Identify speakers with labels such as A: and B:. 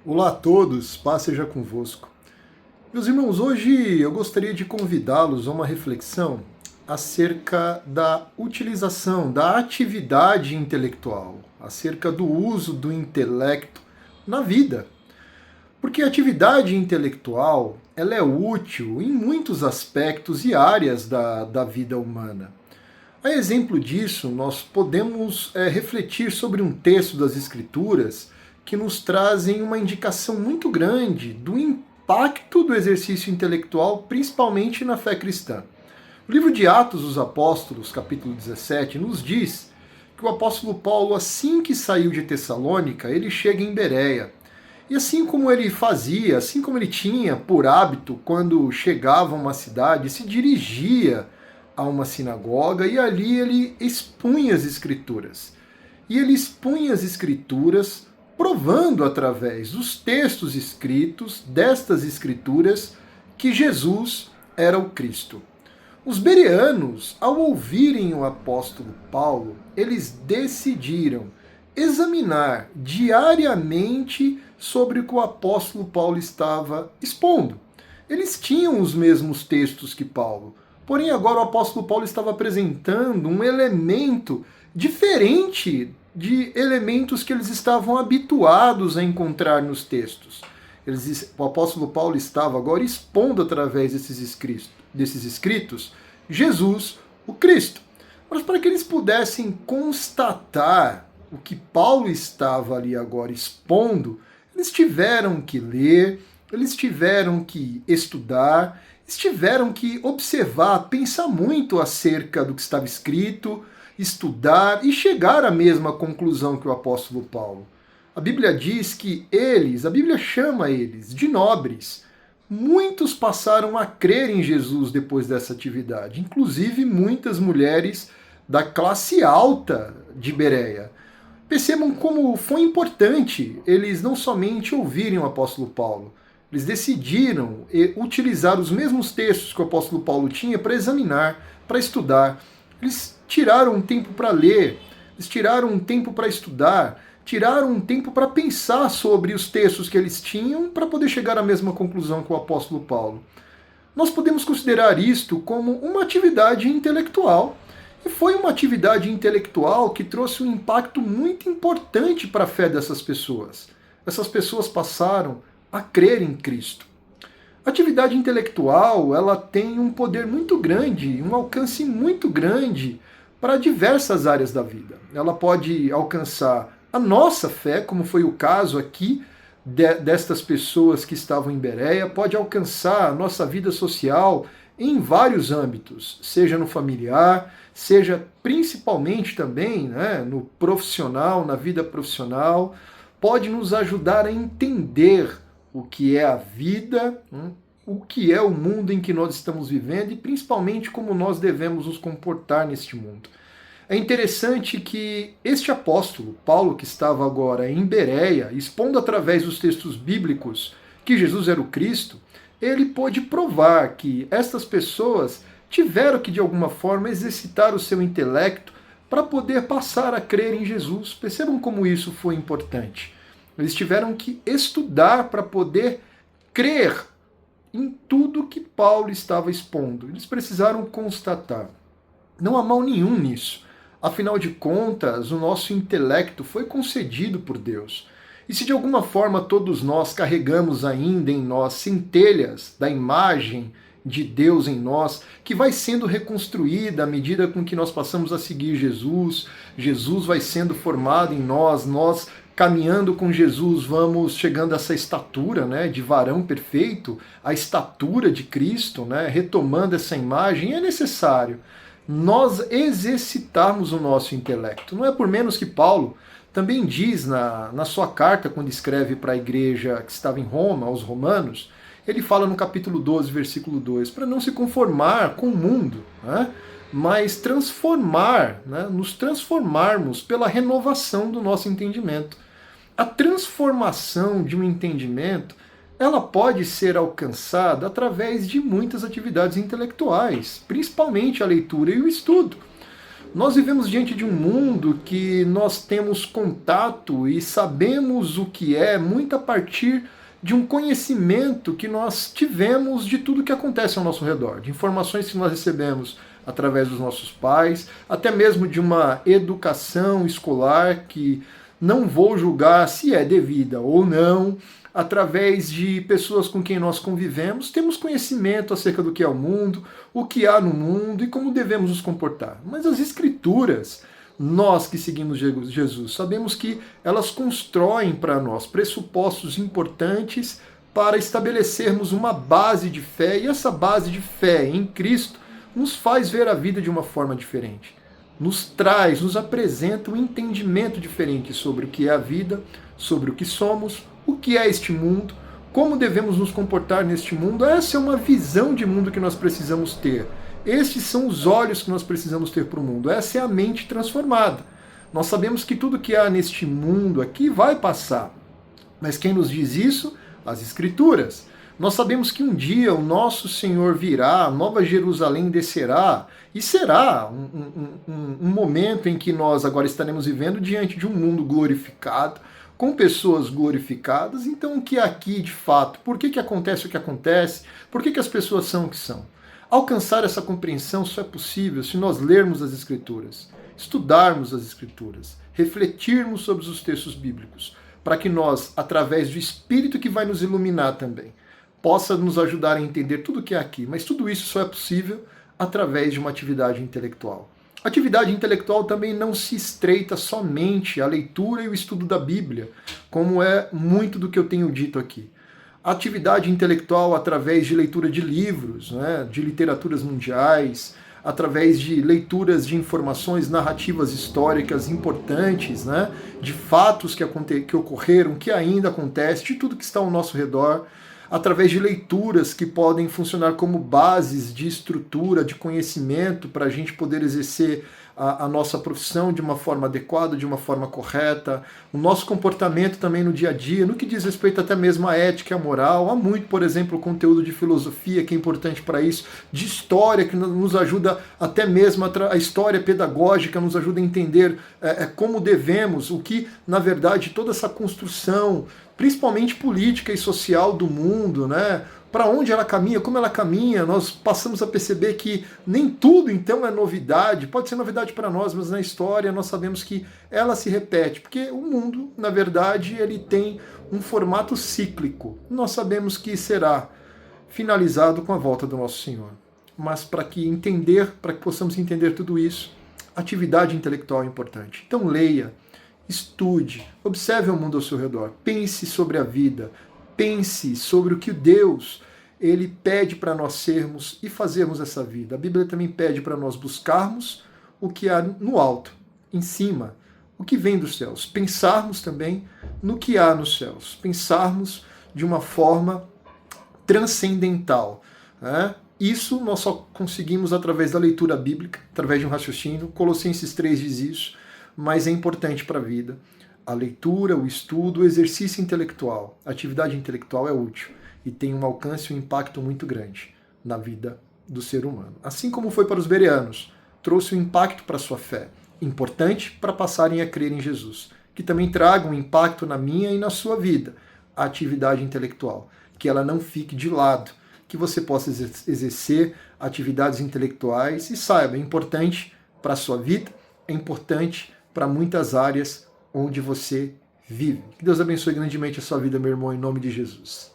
A: Olá a todos, paz seja convosco. Meus irmãos, hoje eu gostaria de convidá-los a uma reflexão acerca da utilização, da atividade intelectual, acerca do uso do intelecto na vida. Porque a atividade intelectual ela é útil em muitos aspectos e áreas da vida humana. A exemplo disso, nós podemos refletir sobre um texto das Escrituras que nos trazem uma indicação muito grande do impacto do exercício intelectual, principalmente na fé cristã. O livro de Atos dos Apóstolos, capítulo 17, nos diz que o apóstolo Paulo, assim que saiu de Tessalônica, ele chega em Bereia. E assim como ele fazia, assim como ele tinha por hábito, quando chegava a uma cidade, se dirigia a uma sinagoga e ali ele expunha as escrituras. E ele expunha as escrituras provando através dos textos escritos, destas escrituras, que Jesus era o Cristo. Os bereanos, ao ouvirem o apóstolo Paulo, eles decidiram examinar diariamente sobre o que o apóstolo Paulo estava expondo. Eles tinham os mesmos textos que Paulo, porém agora o apóstolo Paulo estava apresentando um elemento diferente de elementos que eles estavam habituados a encontrar nos textos. O apóstolo Paulo estava agora expondo através desses escritos Jesus, o Cristo. Mas para que eles pudessem constatar o que Paulo estava ali agora expondo, eles tiveram que ler, eles tiveram que estudar, eles tiveram que observar, pensar muito acerca do que estava escrito, estudar e chegar à mesma conclusão que o apóstolo Paulo. A Bíblia diz que eles, a Bíblia chama eles de nobres. Muitos passaram a crer em Jesus depois dessa atividade, inclusive muitas mulheres da classe alta de Bereia. Percebam como foi importante eles não somente ouvirem o apóstolo Paulo, eles decidiram utilizar os mesmos textos que o apóstolo Paulo tinha para examinar, para estudar. Eles tiraram um tempo para ler, eles tiraram um tempo para estudar, tiraram um tempo para pensar sobre os textos que eles tinham para poder chegar à mesma conclusão que o apóstolo Paulo. Nós podemos considerar isto como uma atividade intelectual. E foi uma atividade intelectual que trouxe um impacto muito importante para a fé dessas pessoas. Essas pessoas passaram a crer em Cristo. A atividade intelectual, ela tem um poder muito grande, um alcance muito grande para diversas áreas da vida. Ela pode alcançar a nossa fé, como foi o caso aqui destas pessoas que estavam em Bereia, pode alcançar a nossa vida social em vários âmbitos, seja no familiar, seja principalmente também no profissional, na vida profissional, pode nos ajudar a entender o que é a vida, o que é o mundo em que nós estamos vivendo e principalmente como nós devemos nos comportar neste mundo. É interessante que este apóstolo, Paulo, que estava agora em Bereia, expondo através dos textos bíblicos que Jesus era o Cristo, ele pôde provar que estas pessoas tiveram que, de alguma forma, exercitar o seu intelecto para poder passar a crer em Jesus. Percebam como isso foi importante. Eles tiveram que estudar para poder crer em tudo que Paulo estava expondo. Eles precisaram constatar. Não há mal nenhum nisso. Afinal de contas, o nosso intelecto foi concedido por Deus. E se de alguma forma todos nós carregamos ainda em nós centelhas da imagem de Deus em nós, que vai sendo reconstruída à medida com que nós passamos a seguir Jesus, Jesus vai sendo formado em nós, nós caminhando com Jesus vamos chegando a essa estatura de varão perfeito, a estatura de Cristo, retomando essa imagem, é necessário nós exercitarmos o nosso intelecto. Não é por menos que Paulo também diz na sua carta, quando escreve para a igreja que estava em Roma, aos romanos, ele fala no capítulo 12, versículo 2, para não se conformar com o mundo, mas nos transformarmos pela renovação do nosso entendimento. A transformação de um entendimento, ela pode ser alcançada através de muitas atividades intelectuais, principalmente a leitura e o estudo. Nós vivemos diante de um mundo que nós temos contato e sabemos o que é muito a partir de um conhecimento que nós tivemos de tudo que acontece ao nosso redor, de informações que nós recebemos através dos nossos pais, até mesmo de uma educação escolar que não vou julgar se é devida ou não, através de pessoas com quem nós convivemos, temos conhecimento acerca do que é o mundo, o que há no mundo e como devemos nos comportar. Mas as Escrituras, nós que seguimos Jesus, sabemos que elas constroem para nós pressupostos importantes para estabelecermos uma base de fé, e essa base de fé em Cristo nos faz ver a vida de uma forma diferente. Nos traz, nos apresenta um entendimento diferente sobre o que é a vida, sobre o que somos, o que é este mundo, como devemos nos comportar neste mundo. Essa é uma visão de mundo que nós precisamos ter. Estes são os olhos que nós precisamos ter para o mundo. Essa é a mente transformada. Nós sabemos que tudo que há neste mundo aqui vai passar. Mas quem nos diz isso? As Escrituras. Nós sabemos que um dia o nosso Senhor virá, a Nova Jerusalém descerá, e será um momento em que nós agora estaremos vivendo diante de um mundo glorificado, com pessoas glorificadas. Então, o que é aqui de fato? Por que acontece o que acontece? Por que as pessoas são o que são? Alcançar essa compreensão só é possível se nós lermos as Escrituras, estudarmos as Escrituras, refletirmos sobre os textos bíblicos, para que nós, através do Espírito que vai nos iluminar também, possa nos ajudar a entender tudo o que é aqui. Mas tudo isso só é possível através de uma atividade intelectual. A atividade intelectual também não se estreita somente à leitura e o estudo da Bíblia, como é muito do que eu tenho dito aqui. A atividade intelectual através de leitura de livros, né, de literaturas mundiais, através de leituras de informações narrativas históricas importantes, né, de fatos que ocorreram, que ainda acontecem, de tudo que está ao nosso redor, através de leituras que podem funcionar como bases de estrutura, de conhecimento, para a gente poder exercer a nossa profissão de uma forma adequada, de uma forma correta, o nosso comportamento também no dia a dia, no que diz respeito até mesmo à ética e à moral. Há muito, por exemplo, conteúdo de filosofia que é importante para isso, de história que nos ajuda, até mesmo a história pedagógica nos ajuda a entender como devemos, o que, na verdade, toda essa construção, principalmente política e social do mundo, né? Para onde ela caminha, como ela caminha, nós passamos a perceber que nem tudo então é novidade, pode ser novidade para nós, mas na história nós sabemos que ela se repete, porque o mundo, na verdade, ele tem um formato cíclico. Nós sabemos que será finalizado com a volta do nosso Senhor. Mas para que possamos entender tudo isso, atividade intelectual é importante. Então leia, estude, observe o mundo ao seu redor, pense sobre a vida, pense sobre o que Deus ele pede para nós sermos e fazermos essa vida. A Bíblia também pede para nós buscarmos o que há no alto, em cima, o que vem dos céus. Pensarmos também no que há nos céus. Pensarmos de uma forma transcendental, né? Isso nós só conseguimos através da leitura bíblica, através de um raciocínio. Colossenses 3 diz isso, mas é importante para a vida. A leitura, o estudo, o exercício intelectual, a atividade intelectual é útil e tem um alcance e um impacto muito grande na vida do ser humano. Assim como foi para os bereanos, trouxe um impacto para a sua fé, importante para passarem a crer em Jesus, que também traga um impacto na minha e na sua vida, a atividade intelectual, que ela não fique de lado, que você possa exercer atividades intelectuais e saiba, é importante para a sua vida, é importante para muitas áreas onde você vive. Que Deus abençoe grandemente a sua vida, meu irmão, em nome de Jesus.